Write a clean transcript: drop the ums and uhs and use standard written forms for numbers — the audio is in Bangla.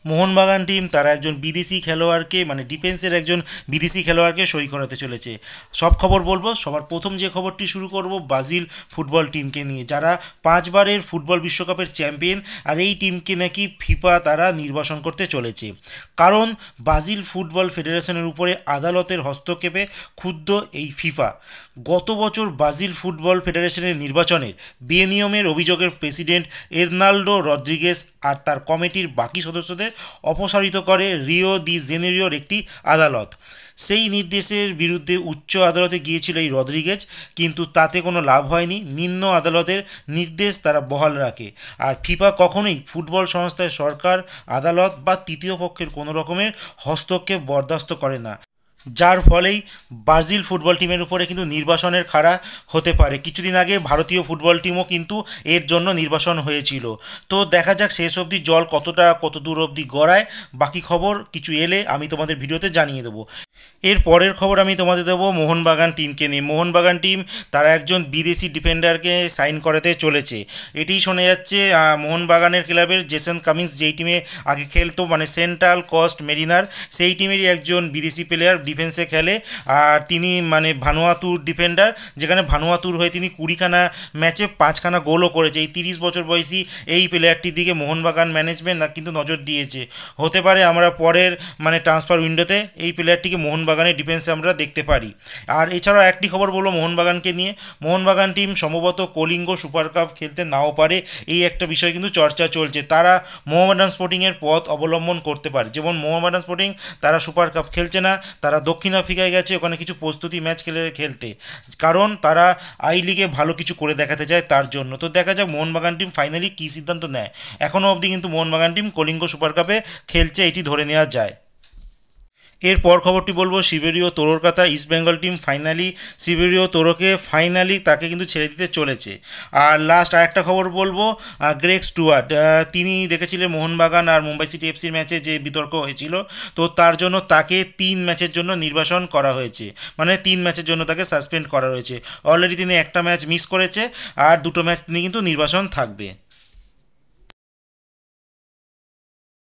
মোহনবাগান টিম তারা একজন বিদেশি খেলোয়াড়কে মানে ডিফেন্সের একজন বিদেশি খেলোয়াড়কে সই করাতে চলেছে। সব খবর বলবো। সবার প্রথম যে খবরটি শুরু করব ব্রাজিল ফুটবল টিমকে নিয়ে, যারা 5বারের ফুটবল বিশ্বকাপের চ্যাম্পিয়ন, আর এই টিমকে নাকি ফিফা তারা নির্বাসন করতে চলেছে। কারণ ব্রাজিল ফুটবল ফেডারেশনের উপরে আদালতের হস্তক্ষেপে ক্ষুব্ধ এই ফিফা। গত বছর ব্রাজিল ফুটবল ফেডারেশনের নির্বাচনের বেনিয়মের অভিযোগের প্রেসিডেন্ট এর্নাল্ডো রদ্রিগেজ আর তার কমিটির বাকি সদস্যদের অপসারিত করে রিও দি জেনেরিওর একটি আদালত। সেই নির্দেশের বিরুদ্ধে উচ্চ আদালতে গিয়েছিল এই রদ্রিগেজ, কিন্তু তাতে কোনো লাভ হয়নি। নিম্ন আদালতের নির্দেশ তারা বহাল রাখে। আর ফিফা কখনোই ফুটবল সংস্থায় সরকার, আদালত বা তৃতীয় পক্ষের কোনো রকমের হস্তক্ষেপ বরদাস্ত করে না, যার ফলেই ব্রাজিল ফুটবল টিমের উপরে কিন্তু নির্বাসনের খাড়া হতে পারে। কিছুদিন আগে ভারতীয় ফুটবল টিমও কিন্তু এর জন্য নির্বাসন হয়েছিল। তো দেখা যাক শেষ অবধি জল কত দূর অবধি গড়ায়। বাকি খবর কিছু এলে আমি তোমাদের ভিডিওতে জানিয়ে দেবো। এর পরের খবর আমি তোমাদের দেবো মোহনবাগান টিমকে নিয়ে। মোহনবাগান টিম তারা একজন বিদেশি ডিফেন্ডারকে সাইন করাতে চলেছে। এটি শোনা যাচ্ছে মোহনবাগানের ক্লাবের জেসন কামিন্স, যেই টিমে আগে খেলতো মানে সেন্ট্রাল কোস্ট মেরিনার, সেই টিমেরই একজন বিদেশি প্লেয়ার ডিফেন্সে খেলে। আর তিনি মানে ভানুয়াতুর ডিফেন্ডার, যেখানে ভানুয়াতুর হয়ে তিনি 20খানা ম্যাচে 5খানা গোলও করেছে। এই 30 বছর বয়সী এই প্লেয়ারটির দিকে মোহনবাগান ম্যানেজমেন্ট কিন্তু নজর দিয়েছে। হতে পারে আমরা পরের মানে ট্রান্সফার উইন্ডোতে এই প্লেয়ারটিকে মোহনবাগানের ডিফেন্সে আমরা দেখতে পারি। আর এছাড়াও একটি খবর বলবো মোহনবাগানকে নিয়ে। মোহনবাগান টিম সম্ভবত কলিঙ্গ সুপার কাপ খেলতে নাও পারে, এই একটা বিষয় কিন্তু চর্চা চলছে। তারা মোহামেডান স্পোর্টিংয়ের পথ অবলম্বন করতে পারে। যেমন মোহামেডান স্পোর্টিং তারা সুপার কাপ খেলছে না, তারা দক্ষিণ আফ্রিকায় গেছে ওখানে কিছু প্রস্তুতি ম্যাচ খেলতে, কারণ তারা আই লিগে ভালো কিছু করে দেখাতে চায় তার জন্য। তো দেখা যাক মোহনবাগান টিম ফাইনালি কী সিদ্ধান্ত নেয়। এখনও অবধি কিন্তু মোহনবাগান টিম কলিঙ্গ সুপার কাপে খেলছে, এটি ধরে নেওয়া যায়। এরপর খবরটি বলবো সিবেরিও তোরোর কথা। ইস্টবেঙ্গল টিম ফাইনালি সিবেরিও তোরোকে তাকে কিন্তু ছেড়ে দিতে চলেছে। আর লাস্ট আরেকটা খবর বলবো গ্রেগ স্টুয়ার্ট, তিনি দেখেছিলেন মোহনবাগান আর মুম্বাই সিটি এফসির ম্যাচে যে বিতর্ক হয়েছিল, তো তার জন্য তাকে 3 ম্যাচের জন্য নির্বাসন করা হয়েছে, মানে 3 ম্যাচের জন্য তাকে সাসপেন্ড করা হয়েছে। অলরেডি তিনি একটা ম্যাচ মিস করেছে, আর 2টো ম্যাচ তিনি কিন্তু নির্বাসন থাকবে।